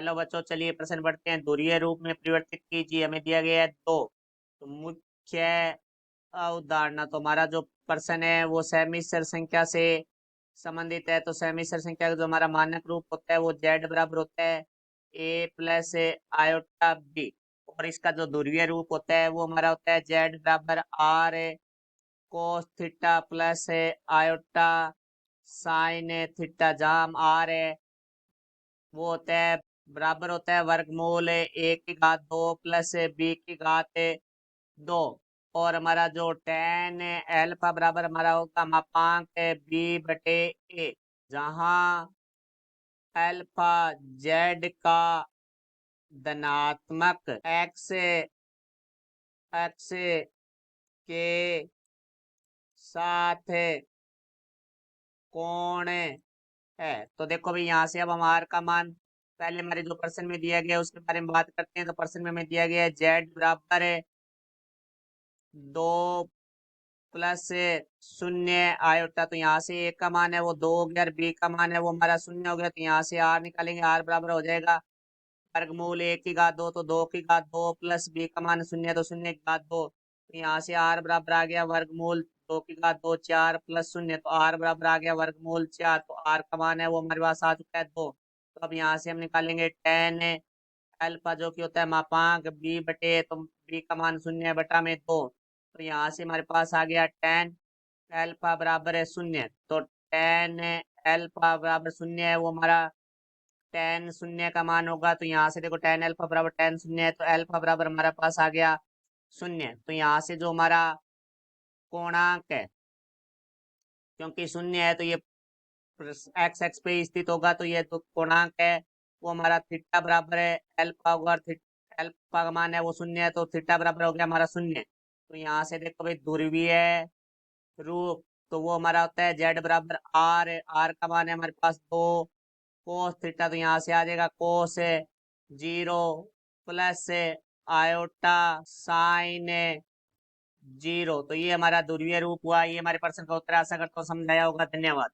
Hello बच्चों, चलिए प्रश्न पढ़ते हैं। ध्रुवीय रूप में परिवर्तित कीजिए। हमें दिया गया है दो। तो मुख्य अवधारणा, तो हमारा जो प्रश्न है वो सहमिश्र संख्या से संबंधित है। तो सहमिश्र संख्या का जो हमारा मानक रूप होता है वो जेड बराबर होता है ए प्लस आयोटा बी। और इसका जो ध्रुवीय रूप होता है वो हमारा होता है जेड बराबर r cos theta plus iota sine theta. जहाँ हम आर है वो होता है बराबर होता है वर्गमूल ए की घात दो प्लस बी की घात दो। और हमारा जो टेन एल्फा बराबर हमारा होगा मापांक बी बटे ए, जहाँ एल्फा जेड का धनात्मक एक्स एक्स के साथ कोण है। तो देखो भाई, यहाँ से अब हम आर का मान पहले हमारे जो प्रश्न में दिया गया है उसके बारे में बात करते हैं। तो प्रश्न में हमें दिया गया है जेड बराबर है दो प्लस शून्य आयोटा। तो यहाँ से ए का मान है वो दो हो गया और बी का मान है वो हमारा शून्य हो गया। तो यहाँ से आर निकालेंगे, आर बराबर हो जाएगा वर्गमूल ए की घात दो, तो दो की घात दो प्लस बी का मान शून्य, तो शून्य की घात दो। तो यहाँ से आर बराबर आ गया वर्गमूल दो की घात दो चार प्लस शून्य, तो आर बराबर आ गया वर्गमूल चार। तो आर का मान है वो हमारे पास आ चुका है दो। तो अब यहाँ से हम निकालेंगे टेन अल्फा जो कि होता है मापांक बी बटे, तो बी का मान शून्य बटा में दो। तो यहाँ से हमारे पास आ गया टेन अल्फा बराबर है शून्य। तो टेन अल्फा बराबर शून्य है वो हमारा टेन शून्य का मान होगा। तो यहाँ से देखो टेन अल्फा बराबर टेन शून्य है, तो अल्फा बराबर हमारे पास आ गया शून्य। तो यहाँ से जो हमारा कोणांक है, क्योंकि शून्य है तो ये एक्स एक्स पे स्थित होगा, तो ये तो कोणांक है वो हमारा थीटा बराबर है एल्फा होगा। और एल्फा का मान है वो शून्य है, तो थीटा बराबर हो गया हमारा शून्य। तो यहाँ से देखो भाई ध्रुवीय रूप, तो वो हमारा होता है जेड बराबर आर। आर का मान है हमारे पास दो कोस थीटा, तो यहाँ से आ जाएगा cos zero plus iota sine zero. तो ये हमारा ध्रुवीय रूप हुआ। ये हमारे प्रश्न का उत्तर, आशा करता हूँ समझ आया होगा। धन्यवाद।